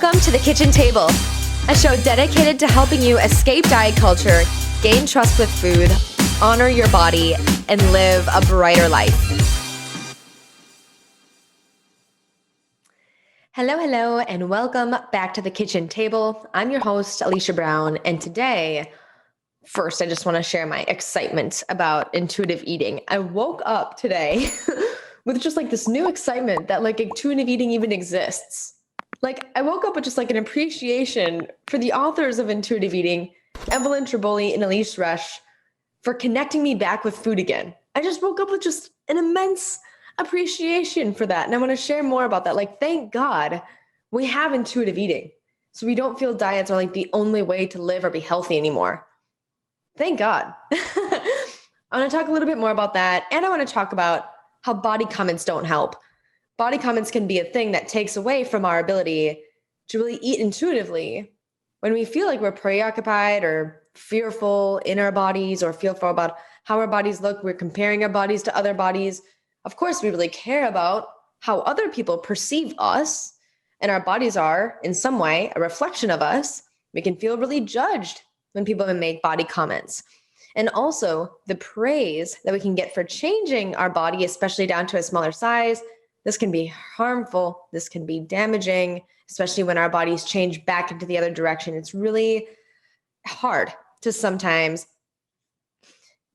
Welcome to The Kitchen Table, a show dedicated to helping you escape diet culture, gain trust with food, honor your body, and live a brighter life. Hello, and welcome back to The Kitchen Table. I'm your host, Alicia Brown, and today, first, I just want to share my excitement about intuitive eating. I woke up today with just like this new excitement that like intuitive eating even exists. Like I woke up with just like an appreciation for the authors of intuitive eating, Evelyn Tribole and Elise Resch, for connecting me back with food again. I just woke up with just an immense appreciation for that. And I want to share more about that. Like, thank God we have intuitive eating. So we don't feel diets are like the only way to live or be healthy anymore. Thank God. I want to talk a little bit more about that. And I want to talk about how body comments don't help. Body comments can be a thing that takes away from our ability to really eat intuitively when we feel like we're preoccupied or fearful in our bodies or fearful about how our bodies look. We're comparing our bodies to other bodies. Of course, we really care about how other people perceive us, and our bodies are, in some way, a reflection of us. We can feel really judged when people make body comments. And also the praise that we can get for changing our body, especially down to a smaller size. This can be harmful. This can be damaging, especially when our bodies change back into the other direction. It's really hard to sometimes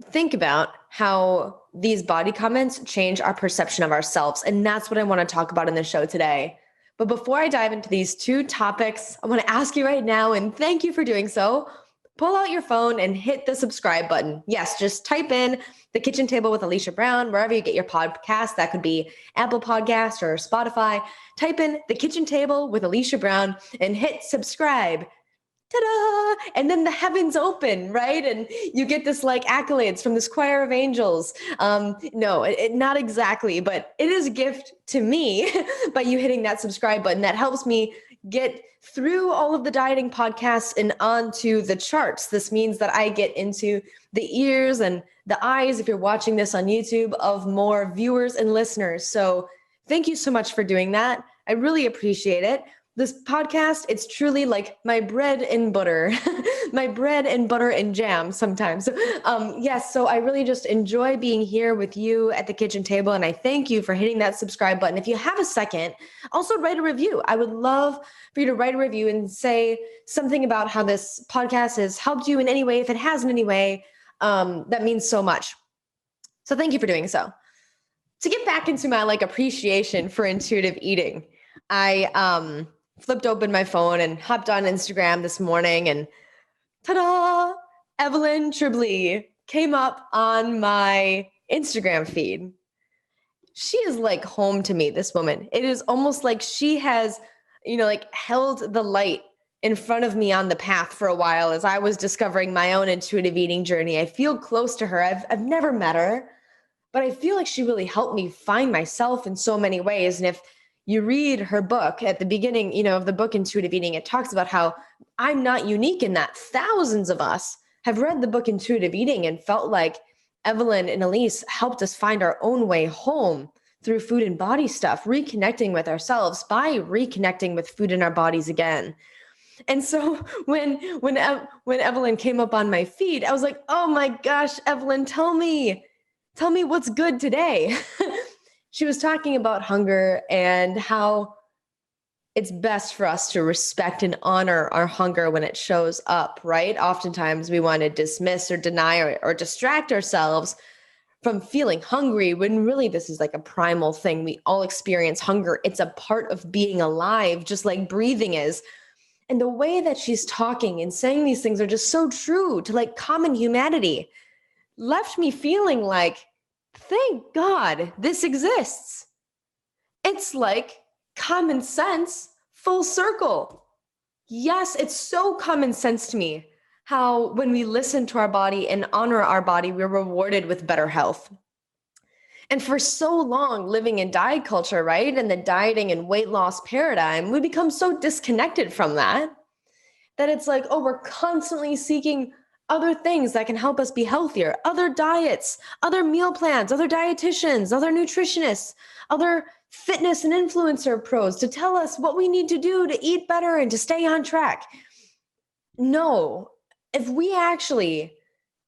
think about how these body comments change our perception of ourselves. And that's what I want to talk about in the show today. But before I dive into these two topics, I want to ask you right now, and thank you for doing so, pull out your phone and hit the subscribe button. Yes, just type in The Kitchen Table with Alicia Brown, wherever you get your podcast. That could be Apple Podcast or Spotify. Type in The Kitchen Table with Alicia Brown and hit subscribe. Ta-da! And then the heavens open, right? And you get this like accolades from this choir of angels. No, not exactly, but it is a gift to me by you hitting that subscribe button. That helps me get through all of the dieting podcasts and onto the charts. This means that I get into the ears and the eyes, if you're watching this on YouTube, of more viewers and listeners. So thank you so much for doing that. I really appreciate it. This podcast, it's truly like my bread and butter, my bread and butter and jam sometimes. Yes, so I really just enjoy being here with you at the kitchen table. And I thank you for hitting that subscribe button. If you have a second, also write a review. I would love for you to write a review and say something about how this podcast has helped you in any way. If it has in any way, that means so much. So thank you for doing so. To get back into my like appreciation for intuitive eating, I flipped open my phone and hopped on Instagram this morning, and ta-da! Evelyn Tribole came up on my Instagram feed. She is like home to me, this woman. It is almost like she has, like held the light in front of me on the path for a while as I was discovering my own intuitive eating journey. I feel close to her. I've never met her, but I feel like she really helped me find myself in so many ways. And if you read her book at the beginning, of the book Intuitive Eating, it talks about how I'm not unique in that. Thousands of us have read the book Intuitive Eating and felt like Evelyn and Elise helped us find our own way home through food and body stuff, reconnecting with ourselves by reconnecting with food in our bodies again. And so when Evelyn came up on my feed, I was like, oh my gosh, Evelyn, tell me what's good today. She was talking about hunger and how it's best for us to respect and honor our hunger when it shows up, right? Oftentimes we want to dismiss or deny or distract ourselves from feeling hungry when really this is like a primal thing. We all experience hunger. It's a part of being alive, just like breathing is. And the way that she's talking and saying these things are just so true to like common humanity, left me feeling like, thank God this exists. It's like common sense, full circle. Yes, it's so common sense to me how when we listen to our body and honor our body, we're rewarded with better health. And for so long living in diet culture, right, and the dieting and weight loss paradigm, we become so disconnected from that it's like, oh, we're constantly seeking other things that can help us be healthier, other diets, other meal plans, other dietitians, other nutritionists, other fitness and influencer pros to tell us what we need to do to eat better and to stay on track. No, if we actually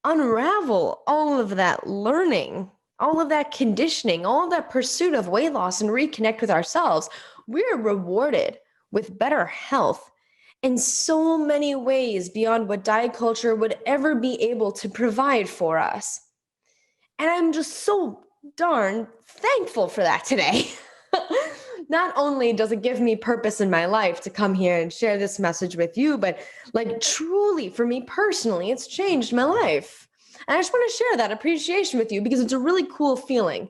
unravel all of that learning, all of that conditioning, all of that pursuit of weight loss and reconnect with ourselves, we're rewarded with better health in so many ways beyond what diet culture would ever be able to provide for us. And I'm just so darn thankful for that today. Not only does it give me purpose in my life to come here and share this message with you, but like truly for me personally, it's changed my life. And I just want to share that appreciation with you because it's a really cool feeling.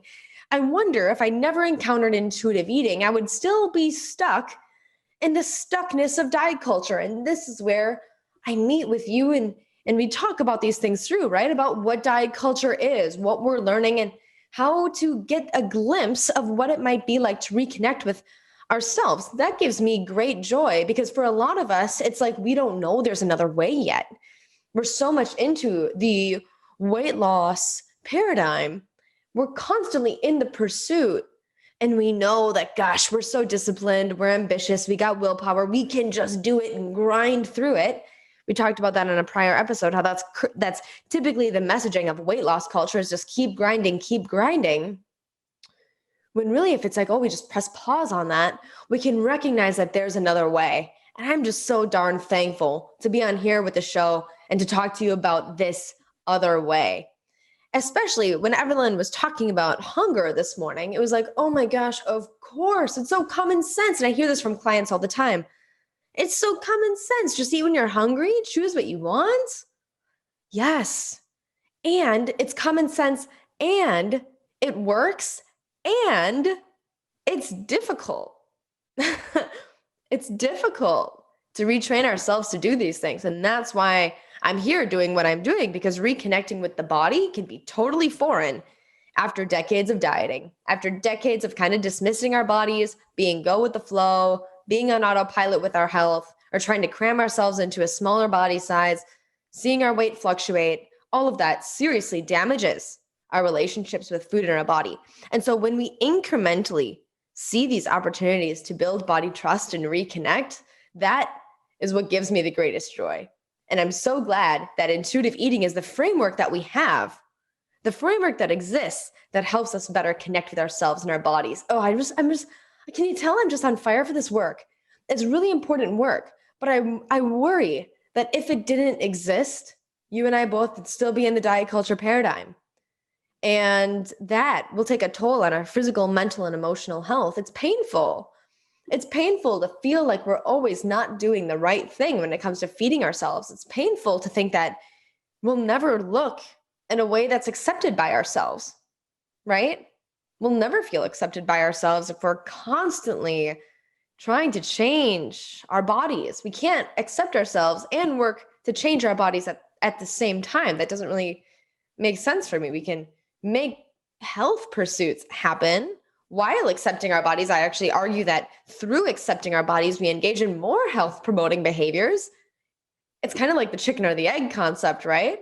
I wonder if I never encountered intuitive eating, I would still be stuck in the stuckness of diet culture. And this is where I meet with you and we talk about these things through, right? About what diet culture is, what we're learning, and how to get a glimpse of what it might be like to reconnect with ourselves. That gives me great joy because for a lot of us, it's like we don't know there's another way yet. We're so much into the weight loss paradigm. We're constantly in the pursuit. And we know that, gosh, we're so disciplined, we're ambitious, we got willpower, we can just do it and grind through it. We talked about that in a prior episode, how that's typically the messaging of weight loss culture is just keep grinding, keep grinding. When really, if it's like, oh, we just press pause on that, we can recognize that there's another way. And I'm just so darn thankful to be on here with the show and to talk to you about this other way. Especially when Evelyn was talking about hunger this morning, it was like, oh my gosh, of course, it's so common sense. And I hear this from clients all the time. It's so common sense. Just eat when you're hungry, choose what you want. Yes. And it's common sense and it works and it's difficult. It's difficult to retrain ourselves to do these things. And that's why I'm here doing what I'm doing, because reconnecting with the body can be totally foreign after decades of dieting, after decades of kind of dismissing our bodies, being go with the flow, being on autopilot with our health, or trying to cram ourselves into a smaller body size, seeing our weight fluctuate. All of that seriously damages our relationships with food in our body. And so when we incrementally see these opportunities to build body trust and reconnect, that is what gives me the greatest joy. And I'm so glad that intuitive eating is the framework that we have, the framework that exists that helps us better connect with ourselves and our bodies. Oh, I'm just, can you tell I'm just on fire for this work? It's really important work, but I worry that if it didn't exist, you and I both would still be in the diet culture paradigm. And that will take a toll on our physical, mental, and emotional health. It's painful. It's painful to feel like we're always not doing the right thing when it comes to feeding ourselves. It's painful to think that we'll never look in a way that's accepted by ourselves, right? We'll never feel accepted by ourselves if we're constantly trying to change our bodies. We can't accept ourselves and work to change our bodies at the same time. That doesn't really make sense for me. We can make health pursuits happen while accepting our bodies. I actually argue that through accepting our bodies, we engage in more health promoting behaviors. It's kind of like the chicken or the egg concept, right?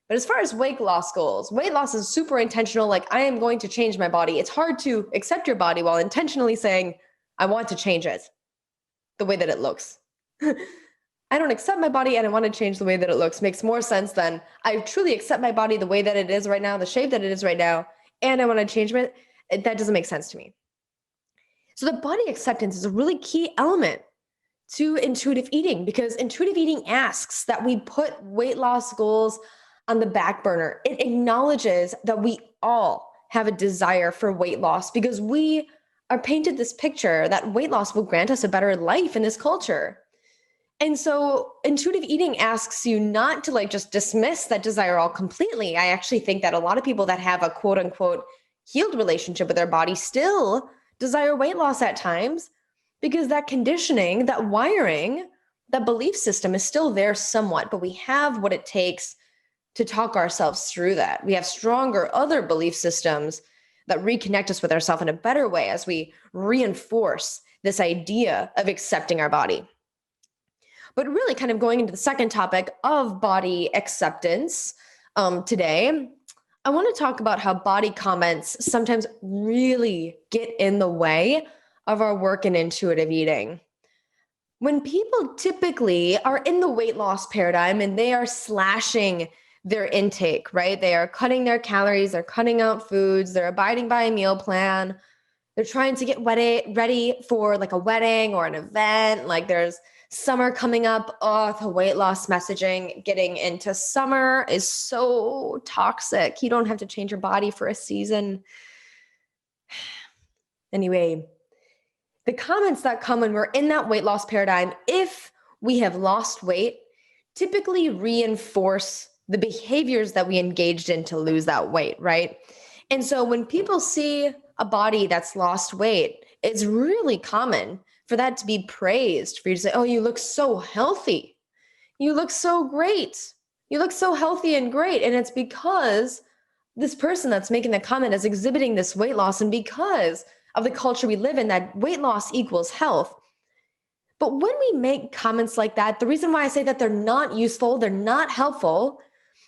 But as far as weight loss goals, weight loss is super intentional. Like, I am going to change my body. It's hard to accept your body while intentionally saying, I want to change it the way that it looks. I don't accept my body and I want to change the way that it looks. Makes more sense than I truly accept my body the way that it is right now, the shape that it is right now, and I want to change it. That doesn't make sense to me. So the body acceptance is a really key element to intuitive eating, because intuitive eating asks that we put weight loss goals on the back burner. It acknowledges that we all have a desire for weight loss because we are painted this picture that weight loss will grant us a better life in this culture. And so intuitive eating asks you not to like just dismiss that desire all completely. I actually think that a lot of people that have a quote unquote healed relationship with their body still desire weight loss at times, because that conditioning, that wiring, that belief system is still there somewhat, but we have what it takes to talk ourselves through that. We have stronger other belief systems that reconnect us with ourselves in a better way as we reinforce this idea of accepting our body. But really kind of going into the second topic of body acceptance today, I want to talk about how body comments sometimes really get in the way of our work in intuitive eating. When people typically are in the weight loss paradigm and they are slashing their intake, right? They are cutting their calories, they're cutting out foods, they're abiding by a meal plan, they're trying to get ready for like a wedding or an event. Like there's summer coming up. Oh, the weight loss messaging getting into summer is so toxic. You don't have to change your body for a season. Anyway, the comments that come when we're in that weight loss paradigm, if we have lost weight, typically reinforce the behaviors that we engaged in to lose that weight, right? And so when people see a body that's lost weight, it's really common for that to be praised, for you to say, oh, you look so healthy. You look so great. You look so healthy and great. And it's because this person that's making the comment is exhibiting this weight loss, and because of the culture we live in, that weight loss equals health. But when we make comments like that, the reason why I say that they're not useful, they're not helpful,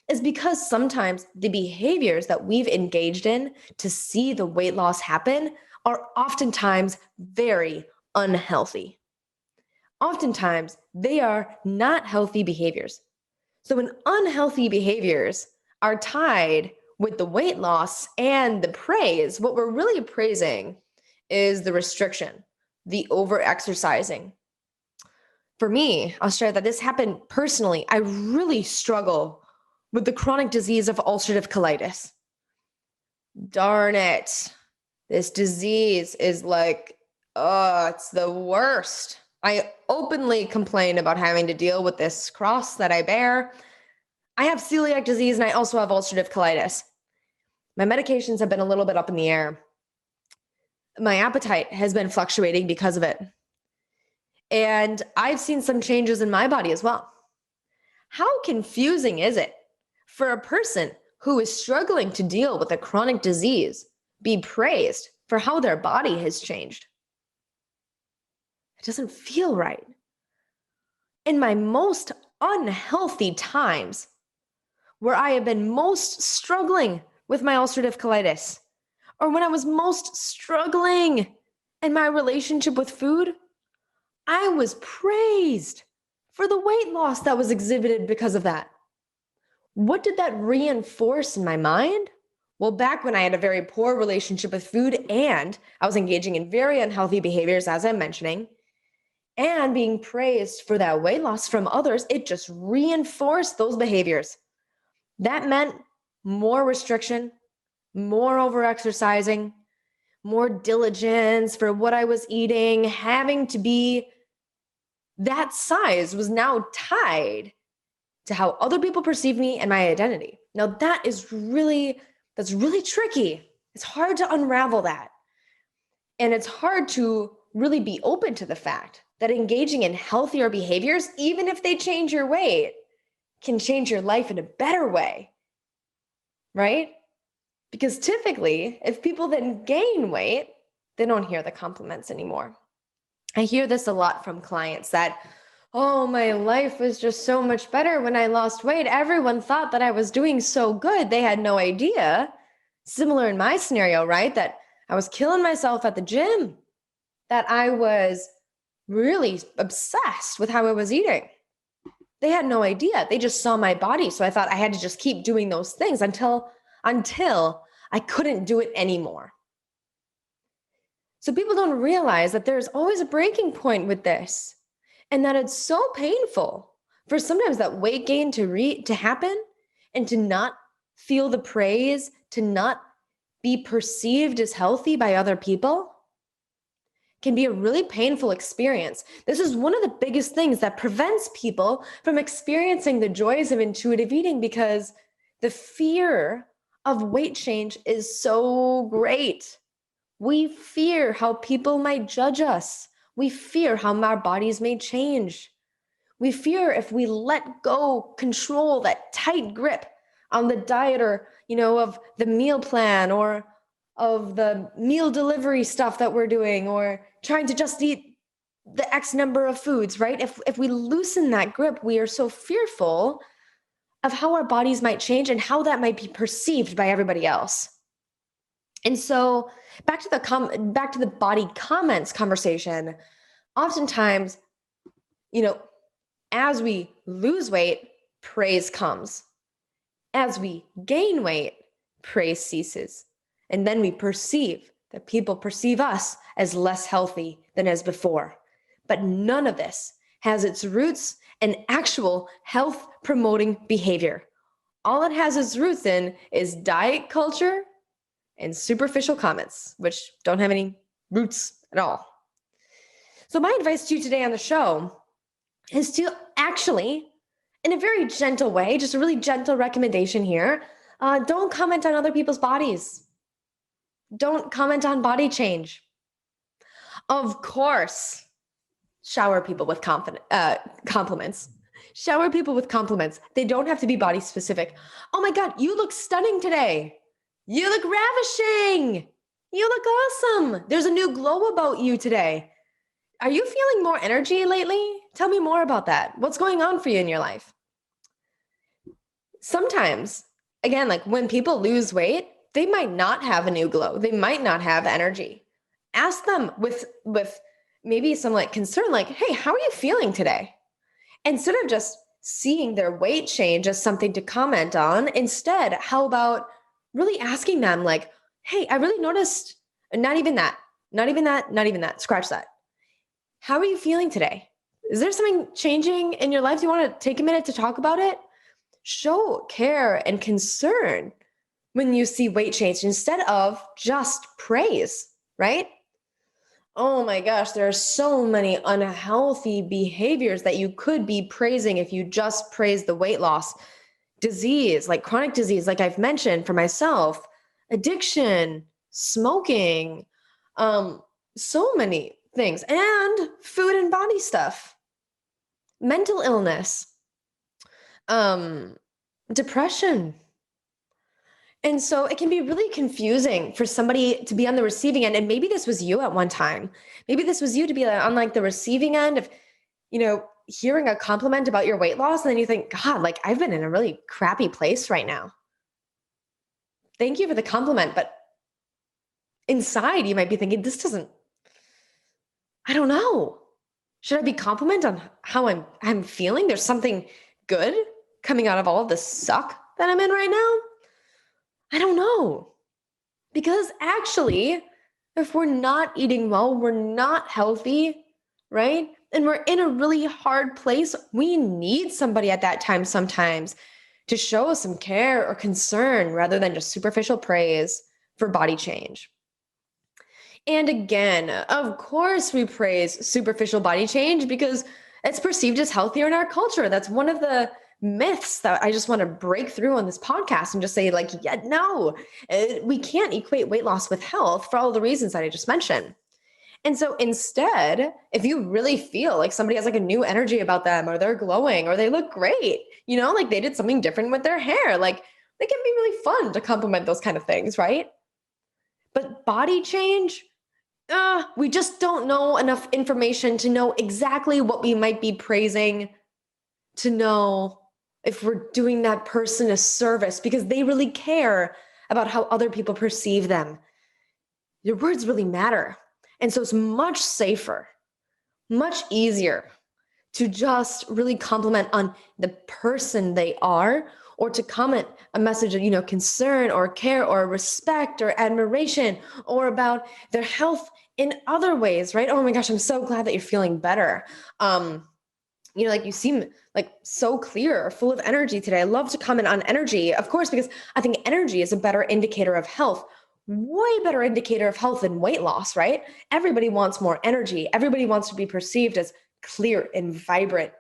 is because sometimes the behaviors that we've engaged in to see the weight loss happen are oftentimes very unhealthy. Oftentimes, they are not healthy behaviors. So when unhealthy behaviors are tied with the weight loss and the praise, what we're really praising is the restriction, the over exercising. For me, I'll share that this happened personally. I really struggle with the chronic disease of ulcerative colitis. Darn it. This disease is like, oh, it's the worst. I openly complain about having to deal with this cross that I bear. I have celiac disease and I also have ulcerative colitis. My medications have been a little bit up in the air. My appetite has been fluctuating because of it. And I've seen some changes in my body as well. How confusing is it for a person who is struggling to deal with a chronic disease be praised for how their body has changed? It doesn't feel right. In my most unhealthy times, where I have been most struggling with my ulcerative colitis, or when I was most struggling in my relationship with food, I was praised for the weight loss that was exhibited because of that. What did that reinforce in my mind? Well, back when I had a very poor relationship with food and I was engaging in very unhealthy behaviors, as I'm mentioning, and being praised for that weight loss from others, it just reinforced those behaviors. That meant more restriction, more overexercising, more diligence for what I was eating, having to be that size was now tied to how other people perceive me and my identity. Now that's really tricky. It's hard to unravel that. And it's hard to really be open to the fact that engaging in healthier behaviors, even if they change your weight, can change your life in a better way, right? Because typically, if people then gain weight, they don't hear the compliments anymore. I hear this a lot from clients that, oh, my life was just so much better when I lost weight. Everyone thought that I was doing so good. They had no idea. Similar in my scenario, right? That I was killing myself at the gym, that I was really obsessed with how I was eating. They had no idea. They just saw my body. So I thought I had to just keep doing those things until I couldn't do it anymore. So people don't realize that there's always a breaking point with this, and that it's so painful for sometimes that weight gain to happen and to not feel the praise, to not be perceived as healthy by other people can be a really painful experience. This is one of the biggest things that prevents people from experiencing the joys of intuitive eating, because the fear of weight change is so great. We fear how people might judge us. We fear how our bodies may change. We fear if we let go, control, that tight grip on the diet, or, of the meal plan, or of the meal delivery stuff that we're doing, or trying to just eat the X number of foods, right? If we loosen that grip, we are so fearful of how our bodies might change and how that might be perceived by everybody else. And so back to the body comments conversation, oftentimes, you know, as we lose weight, praise comes. As we gain weight, praise ceases. And then we perceive that people perceive us as less healthy than as before. But none of this has its roots in actual health promoting behavior. All it has its roots in is diet culture and superficial comments, which don't have any roots at all. So, my advice to you today on the show is to actually, in a very gentle way, just a really gentle recommendation here, don't comment on other people's bodies. Don't comment on body change. Of course, shower people with compliments. Shower people with compliments. They don't have to be body specific. Oh my God, you look stunning today. You look ravishing. You look awesome. There's a new glow about you today. Are you feeling more energy lately? Tell me more about that. What's going on for you in your life? Sometimes, again, like when people lose weight, they might not have a new glow. They might not have energy. Ask them with maybe some like concern, like, hey, how are you feeling today? Instead of just seeing their weight change as something to comment on, instead, how about really asking them like, hey, I really noticed, not even that, scratch that. How are you feeling today? Is there something changing in your life? Do you want to take a minute to talk about it? Show care and concern when you see weight change instead of just praise, right? Oh my gosh, there are so many unhealthy behaviors that you could be praising if you just praise the weight loss. Disease, like chronic disease, like I've mentioned for myself, addiction, smoking, so many things, and food and body stuff, mental illness, depression. And so it can be really confusing for somebody to be on the receiving end. And maybe this was you at one time. Maybe this was you to be on like the receiving end of, hearing a compliment about your weight loss. And then you think, God, like I've been in a really crappy place right now. Thank you for the compliment. But inside you might be thinking, I don't know. Should I be complimented on how I'm feeling? There's something good coming out of all of the suck that I'm in right now. I don't know. Because actually, if we're not eating well, we're not healthy, right? And we're in a really hard place, we need somebody at that time sometimes to show us some care or concern rather than just superficial praise for body change. And again, of course, we praise superficial body change because it's perceived as healthier in our culture. That's one of the myths that I just want to break through on this podcast and just say, like, yeah, no, we can't equate weight loss with health for all the reasons that I just mentioned. And so instead, if you really feel like somebody has like a new energy about them, or they're glowing, or they look great, like they did something different with their hair, like it can be really fun to compliment those kind of things, right? But body change, we just don't know enough information to know exactly what we might be praising, to know if we're doing that person a service because they really care about how other people perceive them. Your words really matter. And so it's much safer, much easier to just really compliment on the person they are, or to comment a message of, concern or care or respect or admiration, or about their health in other ways, right? Oh my gosh, I'm so glad that you're feeling better. Like you seem like so clear or full of energy today. I love to comment on energy, of course, because I think energy is a better indicator of health, way better indicator of health than weight loss, right? Everybody wants more energy. Everybody wants to be perceived as clear and vibrant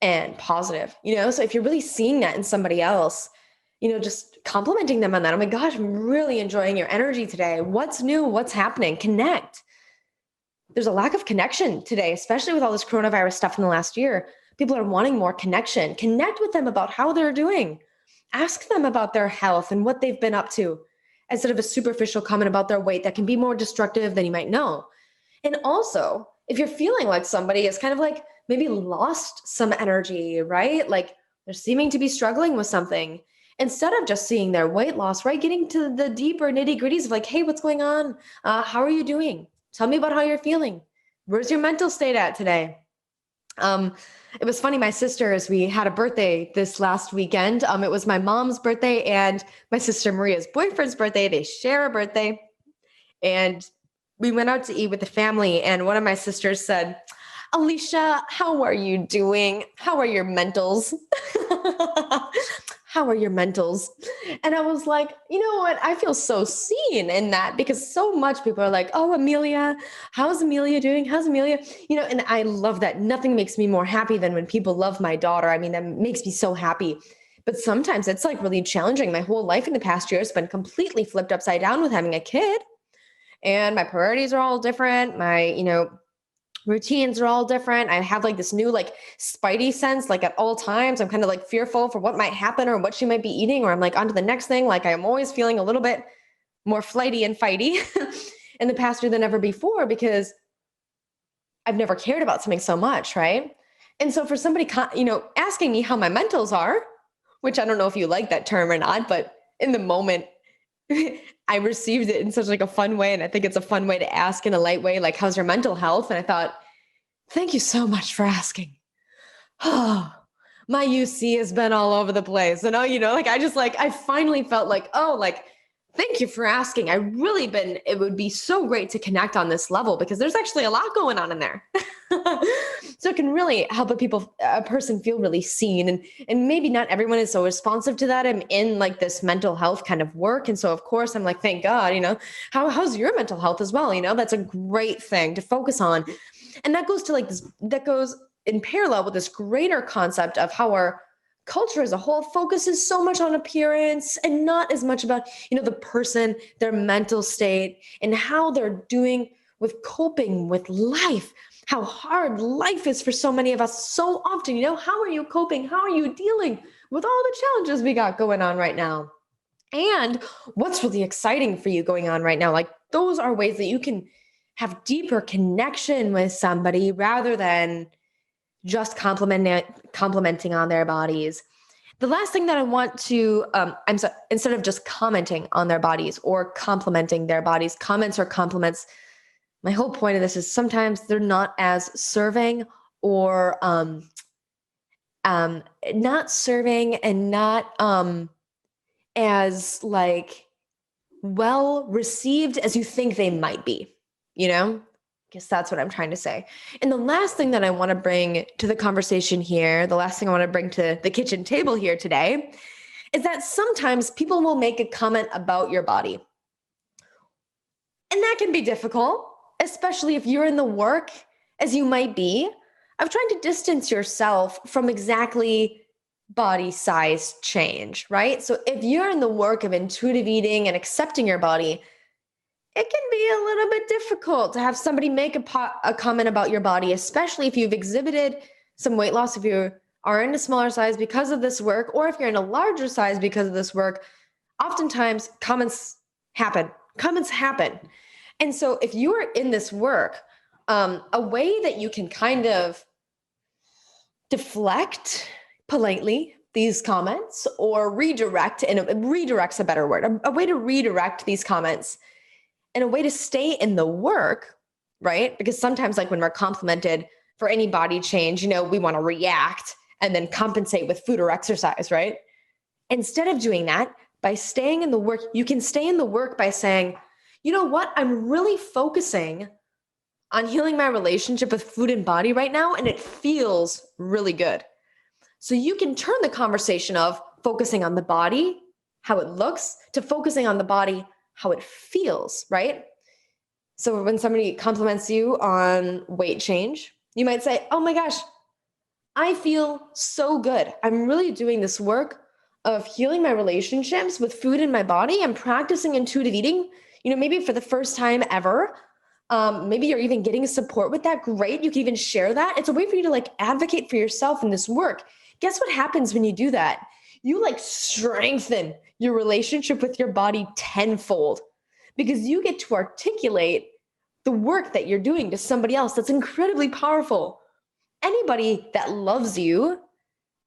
and positive, So if you're really seeing that in somebody else, just complimenting them on that. Oh my gosh, I'm really enjoying your energy today. What's new? What's happening? Connect. There's a lack of connection today, especially with all this coronavirus stuff in the last year. People are wanting more connection. Connect with them about how they're doing. Ask them about their health and what they've been up to, instead of a superficial comment about their weight that can be more destructive than you might know. And also, if you're feeling like somebody is kind of like maybe lost some energy, right? Like they're seeming to be struggling with something. Instead of just seeing their weight loss, right? Getting to the deeper nitty gritties of like, hey, what's going on? How are you doing? Tell me about how you're feeling. Where's your mental state at today? Um, it was funny. My sisters, we had a birthday this last weekend. It was my mom's birthday and my sister Maria's boyfriend's birthday. They share a birthday. And we went out to eat with the family. And one of my sisters said, Alicia, how are you doing? How are your mentals? How are your mentals? And I was like, you know what? I feel so seen in that because so much people are like, oh, Amelia, how's Amelia doing? How's Amelia? And I love that. Nothing makes me more happy than when people love my daughter. I mean, that makes me so happy. But sometimes it's like really challenging. My whole life in the past year has been completely flipped upside down with having a kid. And my priorities are all different. My routines are all different. I have like this new like spidey sense, like at all times. I'm kind of like fearful for what might happen or what she might be eating, or I'm like on to the next thing. Like I'm always feeling a little bit more flighty and fighty in the past year than ever before because I've never cared about something so much, right? And so for somebody, asking me how my mentals are, which I don't know if you like that term or not, but in the moment, I received it in such like a fun way. And I think it's a fun way to ask in a light way, like, how's your mental health? And I thought, thank you so much for asking. Oh, my UC has been all over the place. And I finally felt like, oh, like, thank you for asking. It would be so great to connect on this level because there's actually a lot going on in there. So it can really help a person feel really seen. And maybe not everyone is so responsive to that. I'm in like this mental health kind of work. And so of course I'm like, thank God, how's your mental health as well? That's a great thing to focus on. And that goes to like this, that goes in parallel with this greater concept of how our culture as a whole focuses so much on appearance and not as much about, the person, their mental state, and how they're doing with coping with life, how hard life is for so many of us so often. How are you coping? How are you dealing with all the challenges we got going on right now? And what's really exciting for you going on right now? Like those are ways that you can have deeper connection with somebody rather than just complimenting on their bodies. The last thing that I want to, instead of just commenting on their bodies or complimenting their bodies, comments or compliments, my whole point of this is sometimes they're not as serving or not serving and not as like well received as you think they might be, guess that's what I'm trying to say. And the last thing that I want to bring to the conversation here, the last thing I want to bring to the kitchen table here today is that sometimes people will make a comment about your body. And that can be difficult, especially if you're in the work as you might be of trying to distance yourself from exactly body size change, right? So if you're in the work of intuitive eating and accepting your body, it can be a little bit difficult to have somebody make a comment about your body, especially if you've exhibited some weight loss, if you are in a smaller size because of this work, or if you're in a larger size because of this work. Oftentimes comments happen. And so if you are in this work, a way that you can kind of deflect politely these comments or redirect's a better word, a way to redirect these comments and a way to stay in the work, right? Because sometimes like when we're complimented for any body change, we want to react and then compensate with food or exercise, right? Instead of doing that, by staying in the work, you can stay in the work by saying, you know what? I'm really focusing on healing my relationship with food and body right now, and it feels really good. So you can turn the conversation of focusing on the body, how it looks, to focusing on the body, how it feels, right? So when somebody compliments you on weight change, you might say, oh my gosh, I feel so good. I'm really doing this work of healing my relationships with food and my body. I'm practicing intuitive eating, maybe for the first time ever. Maybe you're even getting support with that. Great. You can even share that. It's a way for you to like advocate for yourself in this work. Guess what happens when you do that? You like strengthen your relationship with your body tenfold because you get to articulate the work that you're doing to somebody else. That's incredibly powerful. Anybody that loves you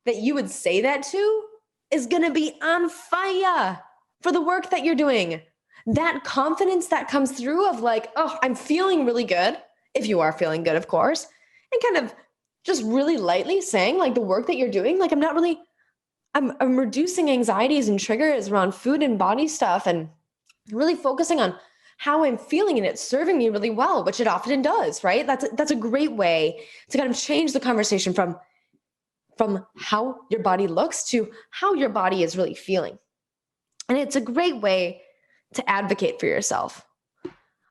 that you would say that to is going to be on fire for the work that you're doing. That confidence that comes through of like, oh, I'm feeling really good, if you are feeling good, of course, and kind of just really lightly saying like the work that you're doing, like I'm reducing anxieties and triggers around food and body stuff and really focusing on how I'm feeling and it's serving me really well, which it often does, right? That's a great way to kind of change the conversation from how your body looks to how your body is really feeling. And it's a great way to advocate for yourself.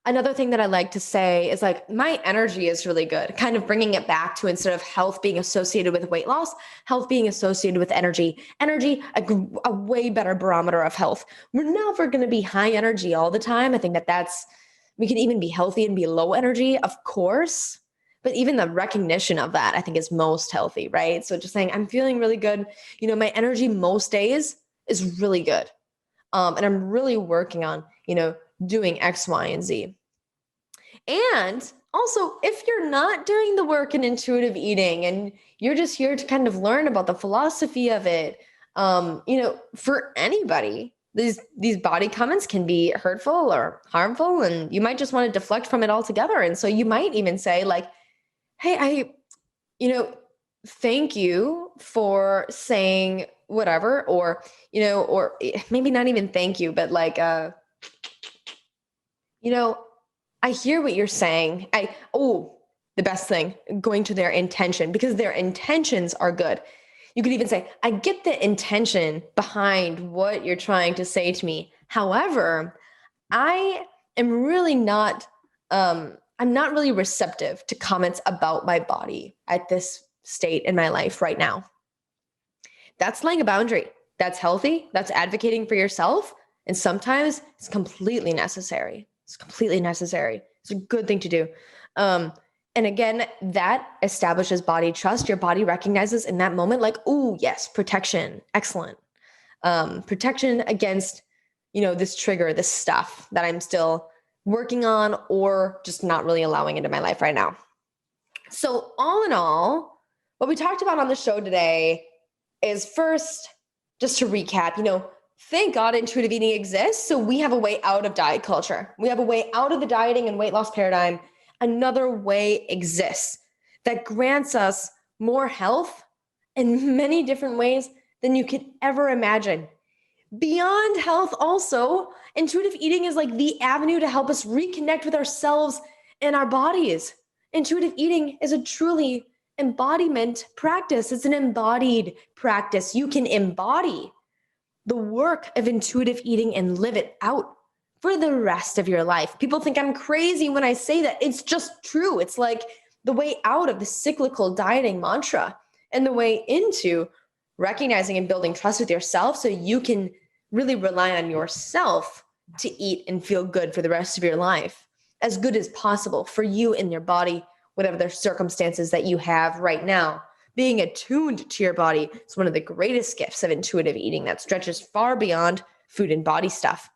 Another thing that I like to say is like, my energy is really good, kind of bringing it back to instead of health being associated with weight loss, health being associated with energy. Energy, a way better barometer of health. We're never going to be high energy all the time. I think we can even be healthy and be low energy, of course. But even the recognition of that, I think, is most healthy, right? So just saying, I'm feeling really good. My energy most days is really good. And I'm really working on, doing X, Y, and Z. And also, if you're not doing the work in intuitive eating and you're just here to kind of learn about the philosophy of it, for anybody, these body comments can be hurtful or harmful, and you might just want to deflect from it altogether. And so you might even say like, hey, thank you for saying whatever, or maybe not even thank you, but like, I hear what you're saying. The best thing, going to their intention, because their intentions are good. You could even say, I get the intention behind what you're trying to say to me. However, I am really not, I'm not really receptive to comments about my body at this state in my life right now. That's laying a boundary. That's healthy. That's advocating for yourself. And sometimes it's completely necessary. It's completely necessary. It's a good thing to do. And again, that establishes body trust. Your body recognizes in that moment, like, oh, yes, protection. Excellent. Protection against, this trigger, this stuff that I'm still working on or just not really allowing into my life right now. So all in all, what we talked about on the show today is, first, just to recap, thank God intuitive eating exists. So we have a way out of diet culture. We have a way out of the dieting and weight loss paradigm. Another way exists that grants us more health in many different ways than you could ever imagine. Beyond health also, intuitive eating is like the avenue to help us reconnect with ourselves and our bodies. Intuitive eating is a truly embodiment practice. It's an embodied practice. You can embody the work of intuitive eating and live it out for the rest of your life. People think I'm crazy when I say that. It's just true. It's like the way out of the cyclical dieting mantra and the way into recognizing and building trust with yourself so you can really rely on yourself to eat and feel good for the rest of your life, as good as possible for you and your body, whatever the circumstances that you have right now. Being attuned to your body is one of the greatest gifts of intuitive eating that stretches far beyond food and body stuff.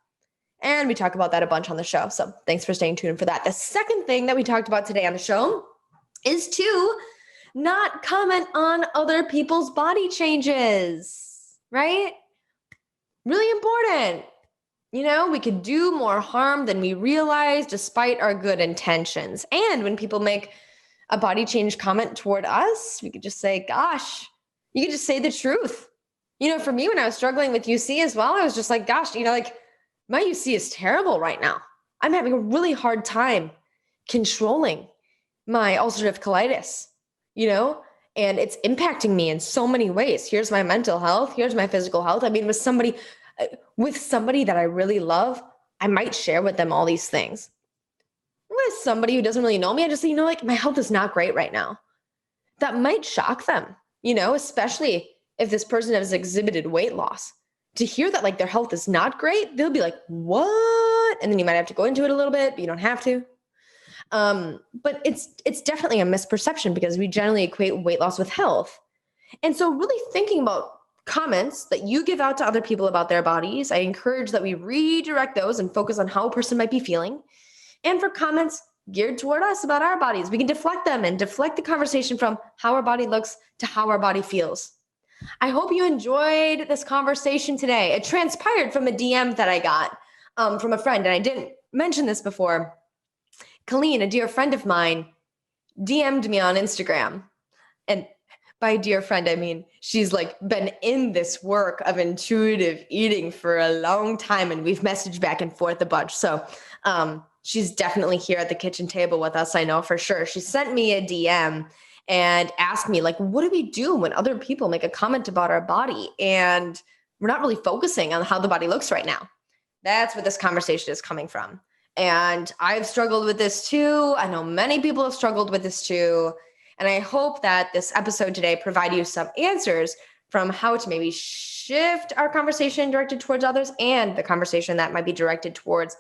And we talk about that a bunch on the show. So thanks for staying tuned for that. The second thing that we talked about today on the show is to not comment on other people's body changes, right? Really important. We could do more harm than we realize despite our good intentions. And when people make a body change comment toward us, we could just say, gosh, you could just say the truth. For me, when I was struggling with UC as well, I was just like, gosh, my UC is terrible right now. I'm having a really hard time controlling my ulcerative colitis, and it's impacting me in so many ways. Here's my mental health. Here's my physical health. I mean, with somebody that I really love, I might share with them all these things. With somebody who doesn't really know me, I just say, my health is not great right now. That might shock them, especially if this person has exhibited weight loss. To hear that their health is not great, they'll be like, what? And then you might have to go into it a little bit, but you don't have to. But it's definitely a misperception because we generally equate weight loss with health. And so really thinking about comments that you give out to other people about their bodies, I encourage that we redirect those and focus on how a person might be feeling. And for comments geared toward us about our bodies, we can deflect them and deflect the conversation from how our body looks to how our body feels. I hope you enjoyed this conversation today. It transpired from a DM that I got from a friend, and I didn't mention this before. Colleen, a dear friend of mine, DM'd me on Instagram. And by dear friend, I mean she's like been in this work of intuitive eating for a long time, and we've messaged back and forth a bunch. So she's definitely here at the kitchen table with us. I know for sure. She sent me a DM and asked me, like, what do we do when other people make a comment about our body and we're not really focusing on how the body looks right now? That's what this conversation is coming from. And I've struggled with this too. I know many people have struggled with this too. And I hope that this episode today provide you some answers from how to maybe shift our conversation directed towards others and the conversation that might be directed towards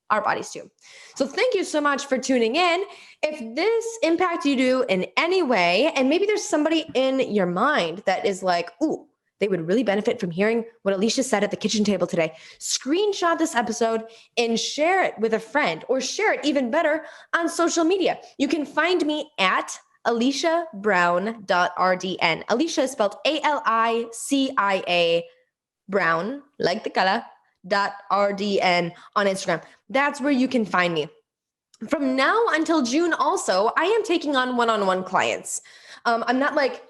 our bodies too. So thank you so much for tuning in. If this impacted you in any way, and maybe there's somebody in your mind that is like, ooh, they would really benefit from hearing what Alicia said at the kitchen table today, screenshot this episode and share it with a friend, or share it even better on social media. You can find me at aliciabrown.rdn. Alicia is spelled Alicia Brown, like the color, .rdn on Instagram. That's where you can find me. From now until June also, I am taking on one-on-one clients. I'm not like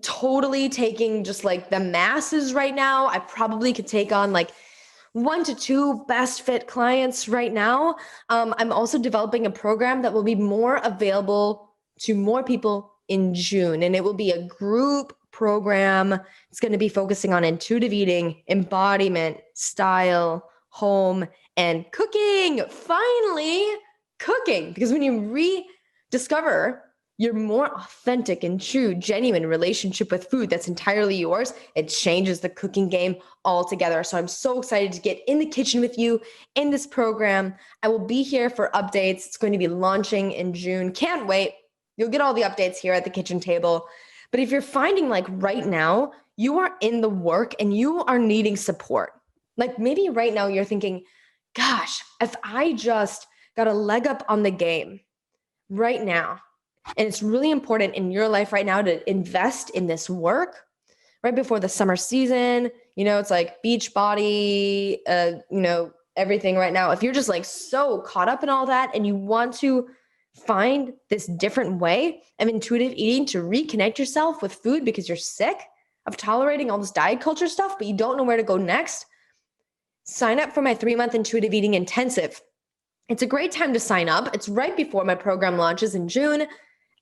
totally taking just like the masses right now. I probably could take on like 1 to 2 best fit clients right now. I'm also developing a program that will be more available to more people in June, and it will be a group program. It's going to be focusing on intuitive eating, embodiment, style, home, and cooking. Finally, cooking, because when you rediscover your more authentic and true, genuine relationship with food that's entirely yours, it changes the cooking game altogether. So I'm so excited to get in the kitchen with you in this program. I will be here for updates. It's going to be launching in June. Can't wait. You'll get all the updates here at the kitchen table. But if you're finding like right now, you are in the work and you are needing support, like maybe right now you're thinking, gosh, if I just got a leg up on the game right now, and it's really important in your life right now to invest in this work right before the summer season. It's like beach body, everything right now. If you're just like so caught up in all that and you want to find this different way of intuitive eating to reconnect yourself with food because you're sick of tolerating all this diet culture stuff, but you don't know where to go next, sign up for my 3-month intuitive eating intensive. It's a great time to sign up. It's right before my program launches in June.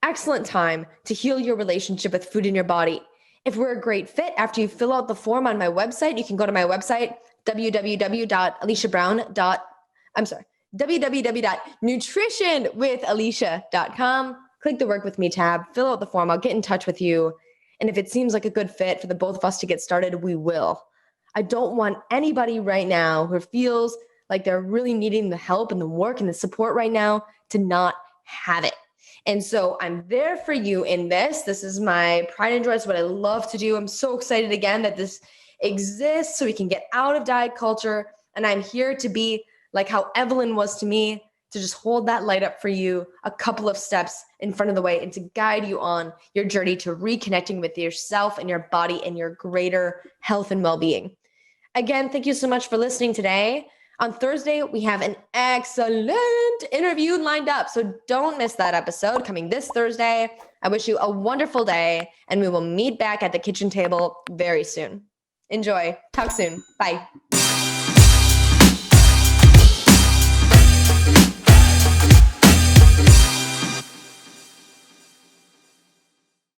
Excellent time to heal your relationship with food in your body. If we're a great fit, after you fill out the form on my website, you can go to my website, www.nutritionwithalicia.com. Click the Work With Me tab, fill out the form. I'll get in touch with you. And if it seems like a good fit for the both of us to get started, we will. I don't want anybody right now who feels like they're really needing the help and the work and the support right now to not have it. And so I'm there for you in this. This is my pride and joy. It's what I love to do. I'm so excited again that this exists so we can get out of diet culture. And I'm here to be like how Evelyn was to me, to just hold that light up for you a couple of steps in front of the way and to guide you on your journey to reconnecting with yourself and your body and your greater health and well-being. Again, thank you so much for listening today. On Thursday, we have an excellent interview lined up, so don't miss that episode coming this Thursday. I wish you a wonderful day, and we will meet back at the kitchen table very soon. Enjoy. Talk soon. Bye.